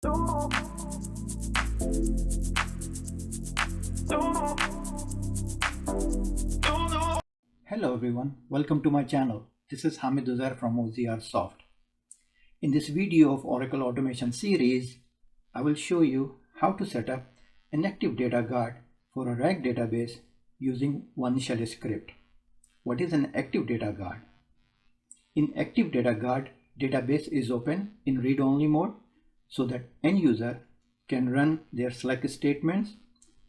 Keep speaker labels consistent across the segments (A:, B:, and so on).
A: Hello everyone, welcome to my channel. This is Hamid Uzair from OZR Soft. In this video of Oracle Automation series, I will show you how to set up an active data guard for a RAG database using one shell script. What is an active data guard? In active data guard, database is open in read-only mode so that end user can run their select statements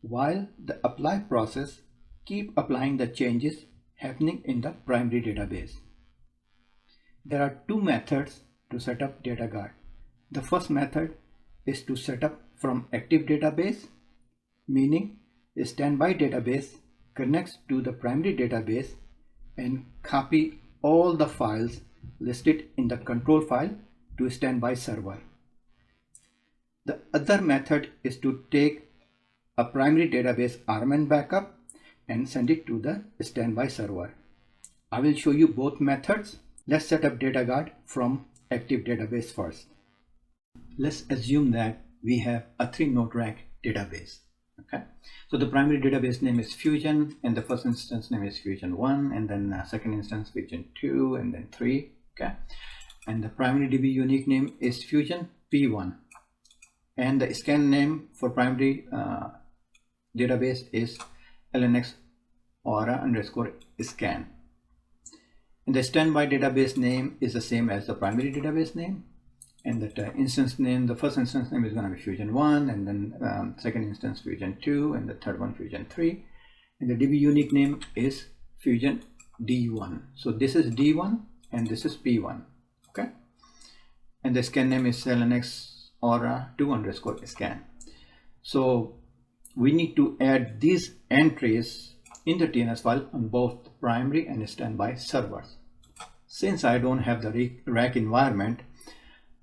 A: while the apply process keep applying the changes happening in the primary database. There are two methods to set up data guard. The first method is to set up from active database, meaning a standby database connects to the primary database and copy all the files listed in the control file to standby server. The other method is to take a primary database RMN backup and send it to the standby server. I will show you both methods. Let's set up data guard from active database first. Let's assume that we have a 3-node RAG database. Okay, so the primary database name is Fusion, and the first instance name is Fusion 1, and then second instance Fusion 2, and then 3. Okay, and the primary DB unique name is Fusion P1, and the scan name for primary database is LNX aura underscore scan. And the standby database name is the same as the primary database name, and that instance name, the first instance name is going to be Fusion 1, and then second instance Fusion 2, and the third one Fusion 3, and the DB unique name is Fusion D1. So this is D1 and this is P1. Okay, and the scan name is LNX aura 2 underscore scan. So we need to add these entries in the TNS file on both the primary and standby servers. Since I don't have the RAG environment,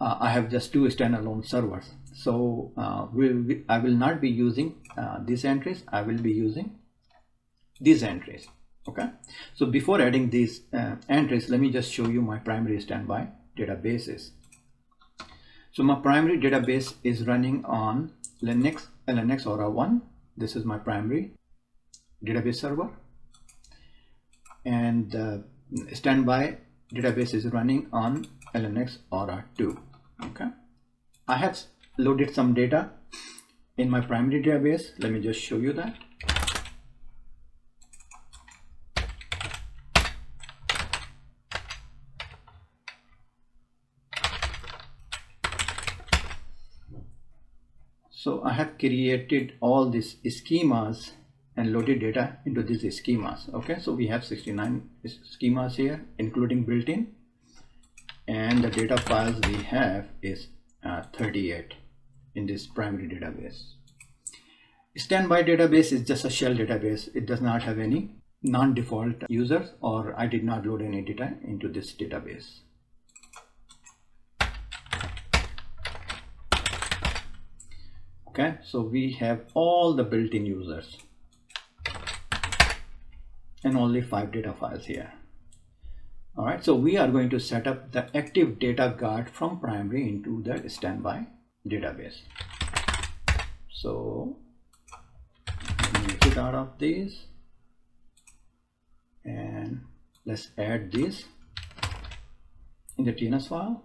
A: I have just two standalone servers. So I will not be using these entries. I will be using these entries. Okay. So before adding these entries, let me just show you my primary standby databases. So my primary database is running on Linux LNX aura 1. This is my primary database server, and the standby database is running on LNX aura 2. Okay, I have loaded some data in my primary database. Let me just show you that. So I have created all these schemas and loaded data into these schemas. Okay, so we have 69 schemas here, including built-in, and the data files we have is 38 in this primary database. Standby database is just a shell database. It does not have any non-default users, or I did not load any data into this database. Okay, so we have all the built-in users and only 5 data files here. All right, so we are going to set up the active data guard from primary into the standby database. So let me exit out of these, and let's add this in the TNS file.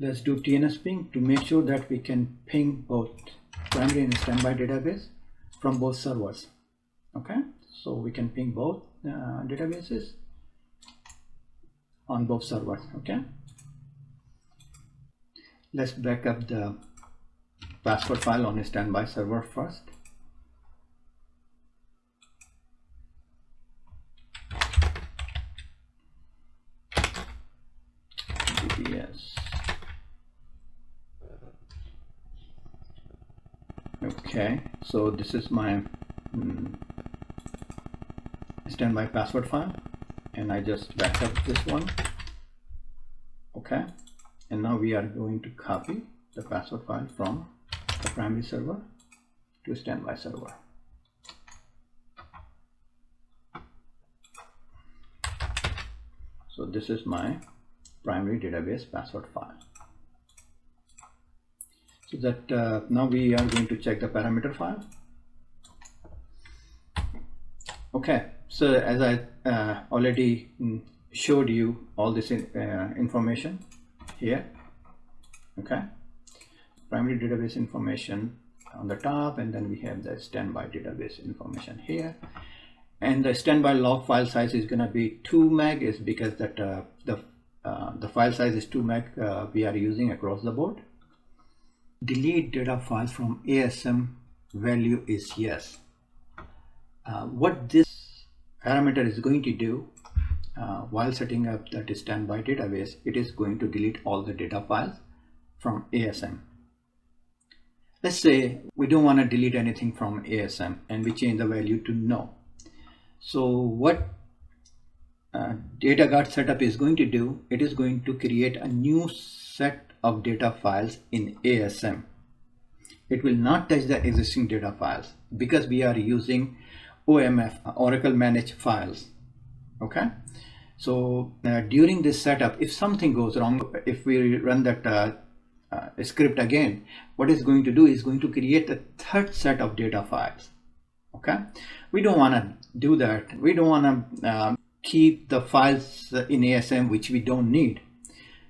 A: Let's do TNS ping to make sure that we can ping both primary and standby database from both servers. Okay, so we can ping both databases on both servers. Okay, let's back up the password file on a standby server first. DBS. Okay, so this is my standby password file, and I just backed up this one. Okay, And now we are going to copy the password file from the primary server to standby server. So this is my primary database password file. So that now we are going to check the parameter file. Okay, so as I already showed you all this information here. Okay, primary database information on the top, and then we have the standby database information here. And the standby log file size is going to be 2 meg, is because that the file size is 2 meg we are using across the board. Delete data files from ASM value is yes. What this parameter is going to do while setting up that standby database, it is going to delete all the data files from ASM. Let's say we don't want to delete anything from ASM and we change the value to no. So what DataGuard setup is going to do, it is going to create a new set of data files in ASM. It will not touch the existing data files because we are using OMF, Oracle Managed Files. Okay, so during this setup, if something goes wrong, if we run that script again, what it's going to do is going to create a third set of data files. Okay, we don't want to do that. We don't want to keep the files in ASM which we don't need.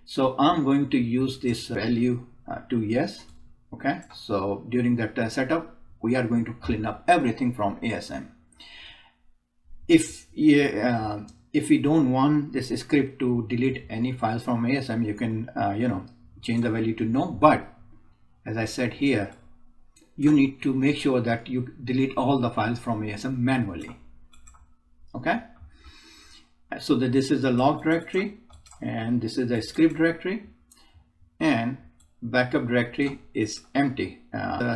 A: So I'm going to use this value to yes. Okay, so during that setup, we are going to clean up everything from ASM. If we don't want this script to delete any files from ASM, you can change the value to no. But as I said here, you need to make sure that you delete all the files from ASM manually. Okay, so that this is the log directory and this is the script directory, and backup directory is empty.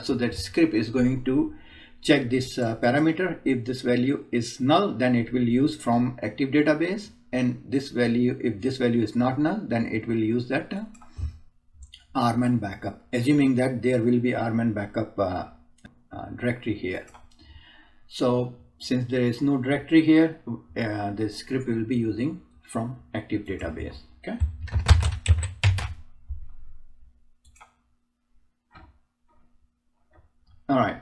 A: So that script is going to check this parameter. If this value is null, then it will use from active database, and this value, if this value is not null, then it will use that rman backup, assuming that there will be rman backup directory here. So since there is no directory here, the script will be using from active database. Okay, all right,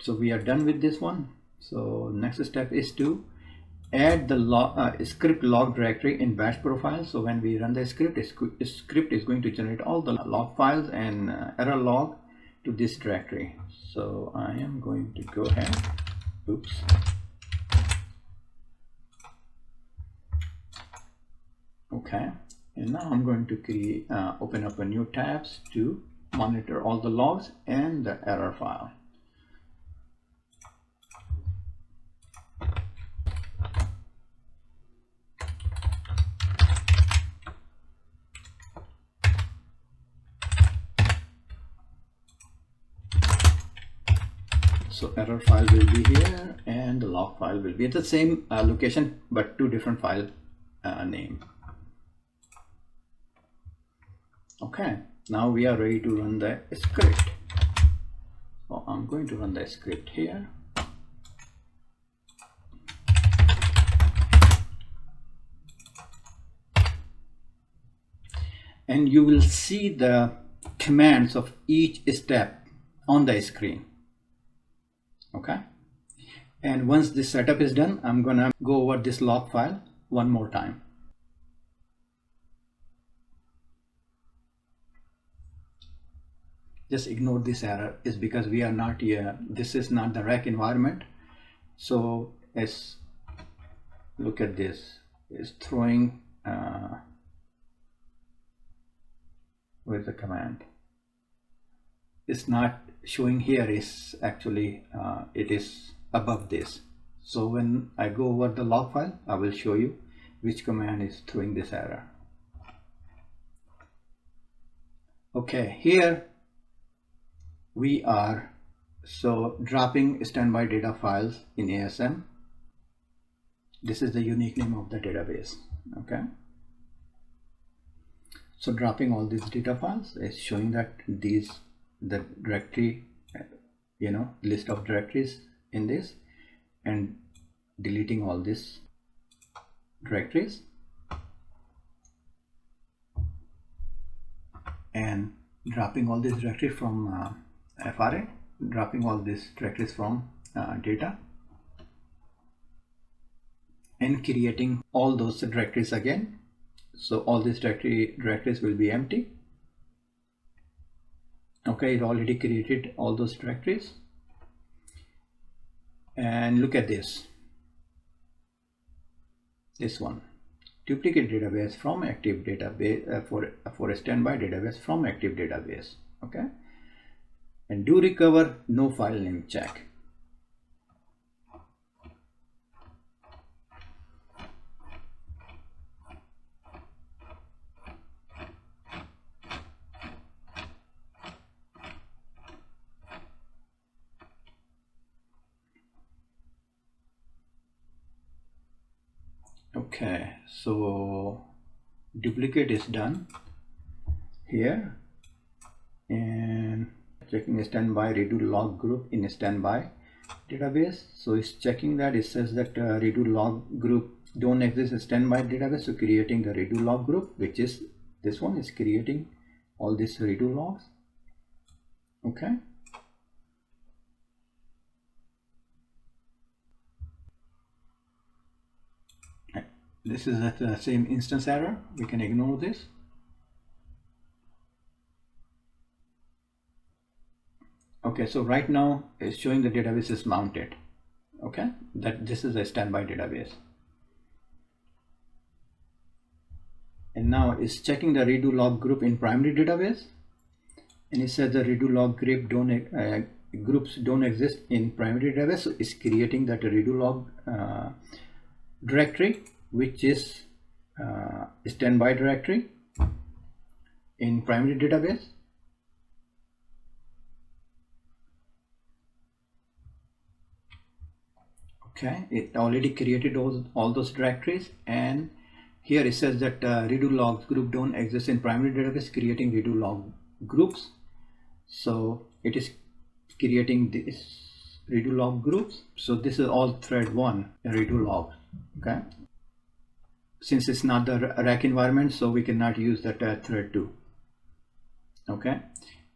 A: so we are done with this one. So next step is to add the script log directory in bash profile. So when we run the script, script is going to generate all the log files and error log to this directory. So I am going to go ahead, oops, okay, and now I'm going to create open up a new tabs to monitor all the logs and the error file. So error file will be here and the log file will be at the same location, but two different file name. Okay, now we are ready to run the script. So I'm going to run the script here. And you will see the commands of each step on the screen. Okay, and once this setup is done, I'm gonna go over this log file one more time. Just ignore this error, is because we are not here. This is not the rack environment. So let's look at this. It's throwing where's the command? It's not showing here, is actually it is above this. So when I go over the log file, I will show you which command is throwing this error. Okay, here we are dropping standby data files in ASM. This is the unique name of the database. Okay, So dropping all these data files is showing that the directory, list of directories in this, and deleting all these directories and dropping all these directories from FRA, dropping all these directories from data, and creating all those directories again. So all these directories will be empty. Okay, it already created all those directories. And look at this one, duplicate database from active database for a standby database from active database. Okay, and do recover no file name check. Okay, so duplicate is done here, and checking standby redo log group in a standby database. So it's checking that. It says that redo log group don't exist in standby database, so creating the redo log group, which is this one, is creating all these redo logs. Okay, this is the same instance error. We can ignore this. Okay, so right now it's showing the database is mounted. Okay, that this is a standby database. And now it's checking the redo log group in primary database, and it says the redo log group groups don't exist in primary database, so it's creating that redo log directory, which is standby directory in primary database. Okay, it already created all those directories, and here it says that redo logs group don't exist in primary database, creating redo log groups. So it is creating this redo log groups. So this is all thread 1 redo log. Okay, since it's not the rack environment, so we cannot use that thread 2. Okay,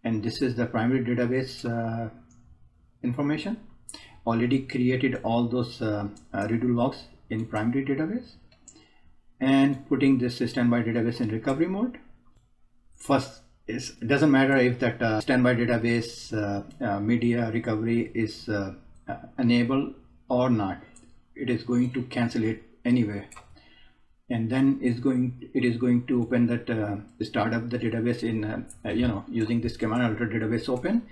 A: and this is the primary database information. Already created all those redo logs in primary database, and putting this standby database in recovery mode. First, it doesn't matter if that standby database media recovery is enabled or not. It is going to cancel it anyway, and then it is going to open that start up the database in using this command alter database open,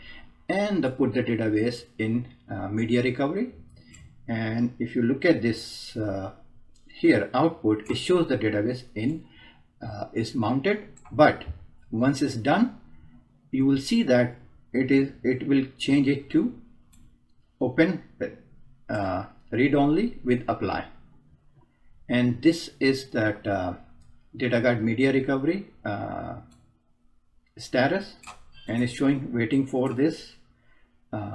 A: and put the database in media recovery. And if you look at this here output, it shows the database is mounted, but once it's done, you will see that it will change it to open read only with apply. And this is that data guard media recovery status, and it's showing waiting for this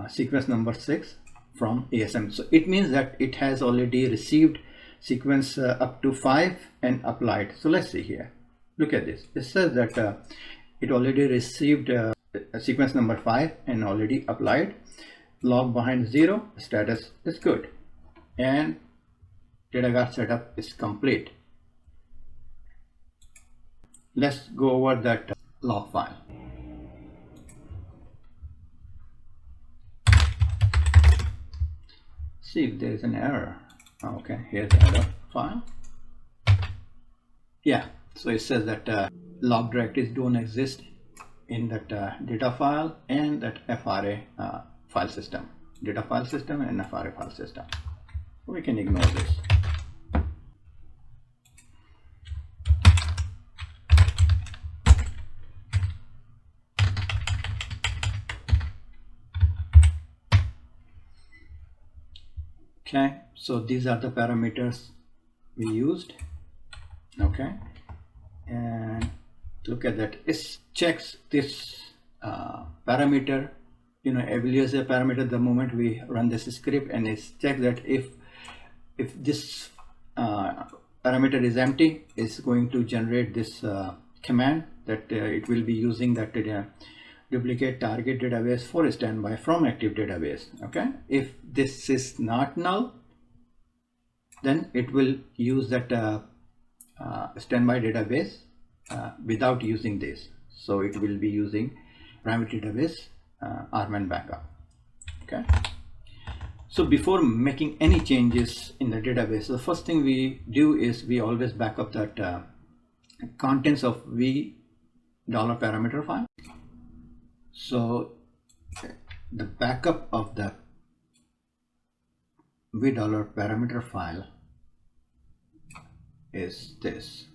A: sequence number 6 from ASM. So it means that it has already received sequence up to 5 and applied. So let's see here. Look at this. It says that it already received sequence number 5 and already applied. Log behind 0, status is good, and data guard setup is complete. Let's go over that log file. See if there is an error. Okay, here's the error file. Yeah, so it says that log directories don't exist in that data file and that FRA file system, data file system and FRA file system. We can ignore this. Okay, so these are the parameters we used. Okay, and look at that. It checks this parameter, use a parameter the moment we run this script, and it checks that if this parameter is empty, it's going to generate this command that it will be using that duplicate target database for standby from active database. Okay, if this is not null, then it will use that standby database without using this. So it will be using primary database RMAN backup. Okay, so before making any changes in the database, the first thing we do is we always back up that contents of $v parameter file. So the backup of the $v parameter file is this.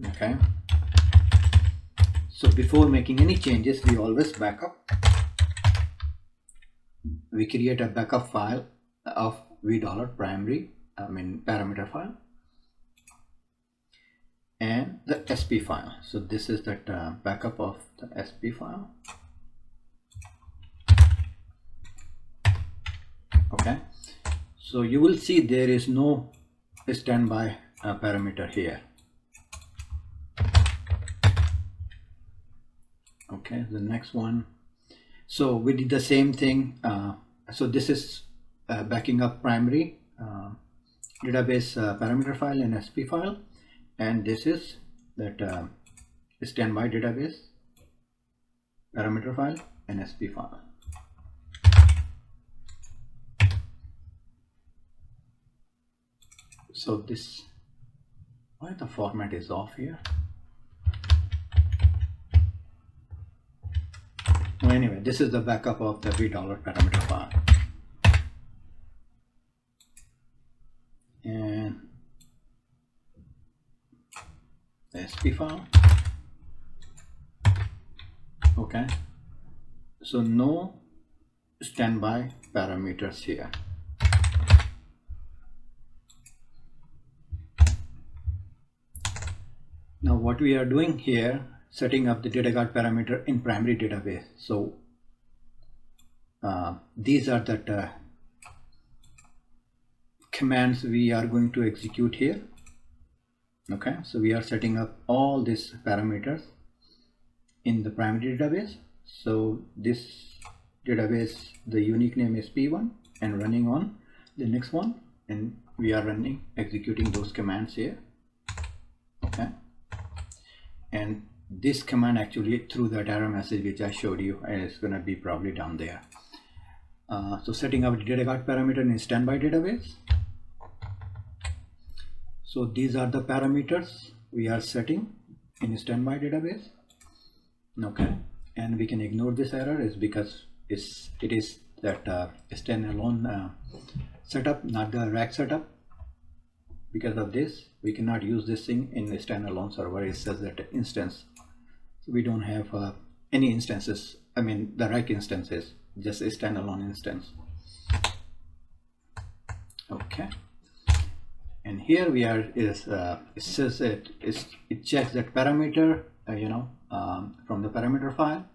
A: Okay, so before making any changes, we always back up. We create a backup file of $v primary parameter file and the SP file. So this is that backup of the SP file. Okay, so you will see there is no standby parameter here. Okay, the next one. So we did the same thing. So this is backing up primary database parameter file and SP file, and this is that standby database parameter file and SP file. So this, why the format is off here? Well, anyway, this is the backup of the $v parameter file, and the SP file. Okay, so no standby parameters here. Now what we are doing here, setting up the data guard parameter in primary database. So these are the commands we are going to execute here. Okay, so we are setting up all these parameters in the primary database. So this database, the unique name is P1 and running on the next one, and we are executing those commands here. Okay, and this command actually through that error message which I showed you is going to be probably down there. So setting up the data guard parameter in standby database. So these are the parameters we are setting in standby database. Okay, and we can ignore this error is because it is that standalone setup, not the rack setup. Because of this, we cannot use this thing in the standalone server. It says that instance. So we don't have any instances. I mean, the rack instances, just a standalone instance. Okay. And here we are it says that it checks that parameter, from the parameter file,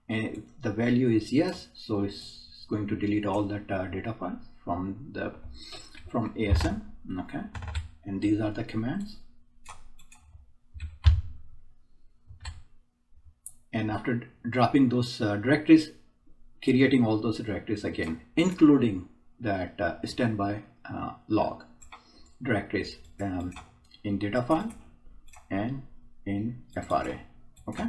A: and if the value is yes, so it's going to delete all that data files from ASM. Okay, and these are the commands. And after dropping those directories, creating all those directories again, including that standby log directories in data file and in FRA. Okay.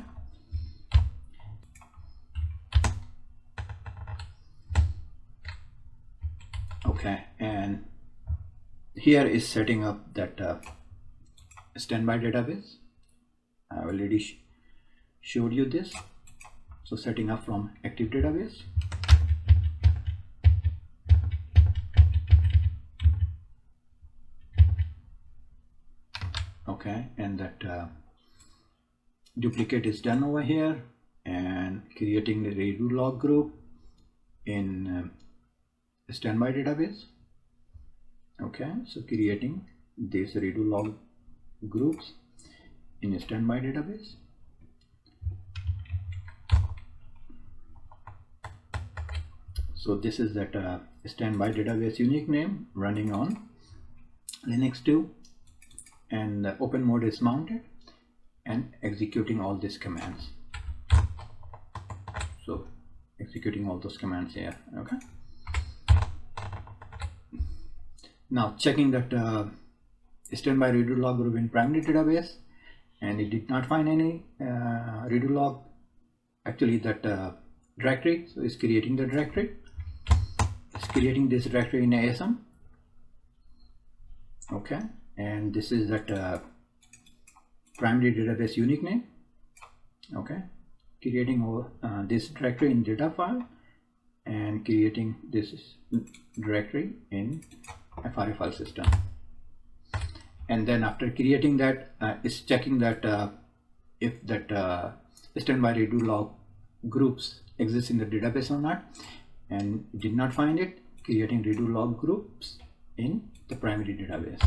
A: Okay, and here is setting up that standby database. I already showed you this. So setting up from active database. Okay, and that duplicate is done over here, and creating the redo log group in standby database. Okay, so creating these redo log groups in a standby database. So this is that standby database unique name running on Linux 2, and the open mode is mounted and executing all these commands. So executing all those commands here. Okay, now checking that standby redo log group in primary database, and it did not find any redo log, actually that directory. So it's creating the directory. It's creating this directory in ASM. Okay, and this is that primary database unique name. Okay, creating this directory in data file and creating this directory in FRA file system. And then after creating that, it's checking that if that standby redo log groups exist in the database or not, and did not find it, creating redo log groups in the primary database.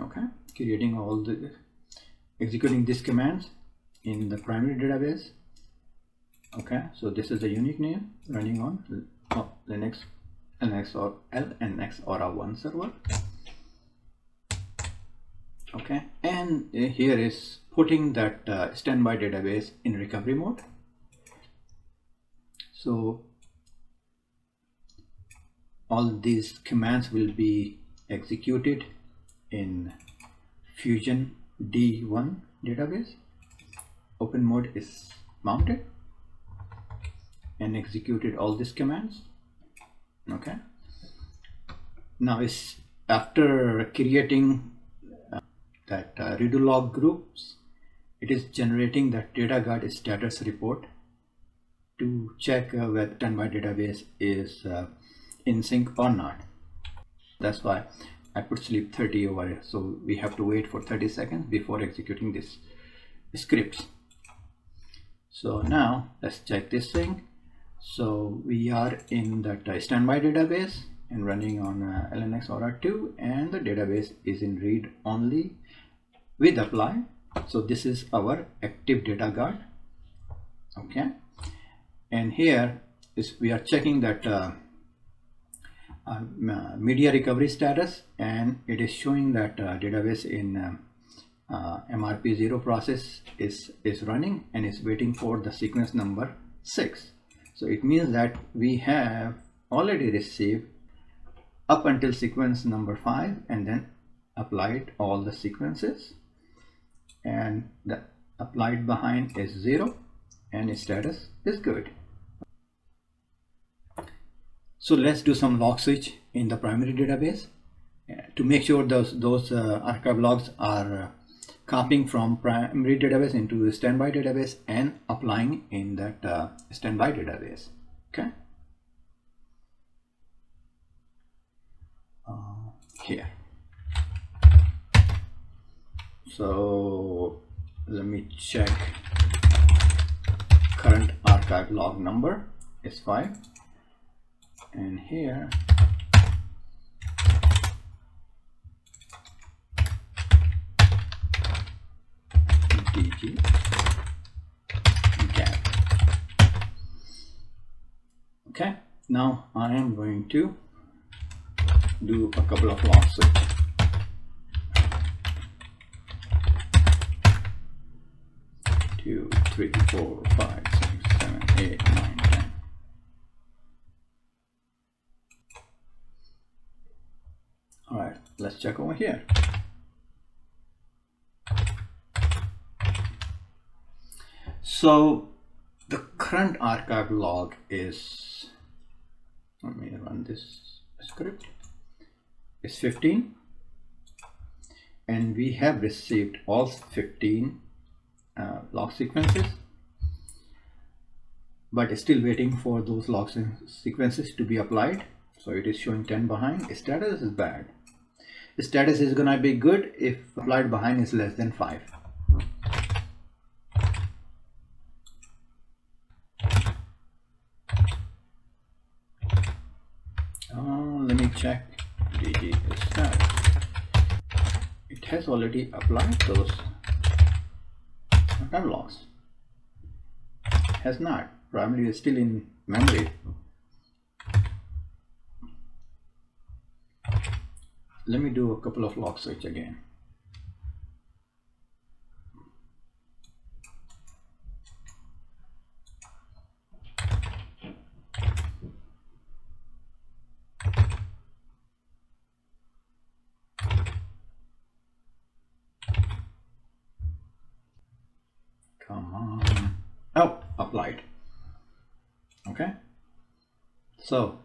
A: Okay, creating all the executing these commands in the primary database. Okay, so this is the unique name running on Linux LNX or LNX Aura 1 server. Okay, and here is putting that standby database in recovery mode. So all these commands will be executed in Fusion D1 database. Open mode is mounted and executed all these commands. Okay, now is after creating that redo log groups, it is generating that data guard status report to check whether standby database is in sync or not. That's why I put sleep 30 over here. So we have to wait for 30 seconds before executing this scripts. So now let's check this thing. So we are in that standby database and running on LNX Aura 2, and the database is in read only with apply. So this is our active data guard. Okay, and here is we are checking that media recovery status, and it is showing that database in MRP0 process is running and is waiting for the sequence number 6. So it means that we have already received up until sequence number 5 and then applied all the sequences, and the applied behind is 0 and its status is good. So let's do some log switch in the primary database to make sure those archive logs are copying from primary database into the standby database and applying in that standby database. Okay, here. So let me check. Current archive log number is 5, and here DG gap. Okay, now I am going to do a couple of log switch. Two, 3, 4, 5, 6, 7, 8, 9, 10. All right, let's check over here. So the current archive log is, let me run this script, is 15, and we have received all 15 log sequences, but still waiting for those log sequences to be applied. So it is showing 10 behind. Status is bad. The status is gonna be good if applied behind is less than 5. Let me check DG status. has already applied those unlocks. Has not. Primary is still in memory. Let me do a couple of lock switch again. Come on. Oh, applied. Okay. So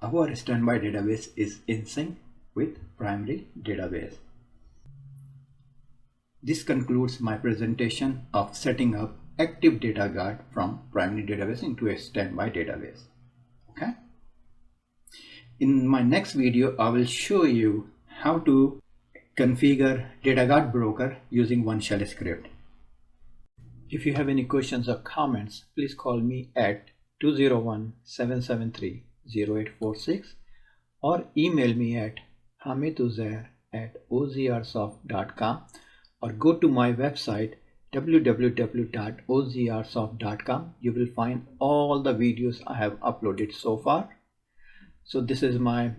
A: our standby database is in sync with primary database. This concludes my presentation of setting up active data guard from primary database into a standby database. Okay. In my next video, I will show you how to configure data guard broker using one shell script. If you have any questions or comments, please call me at 201-773-0846 or email me at hamiduzair@ozrsoft.com or go to my website www.ozrsoft.com. You will find all the videos I have uploaded so far. So this is my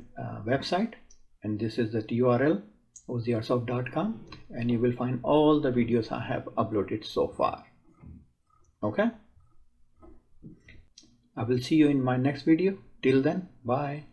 A: website and this is the URL ozrsoft.com, and you will find all the videos I have uploaded so far. Okay, I will see you in my next video. Till then, bye.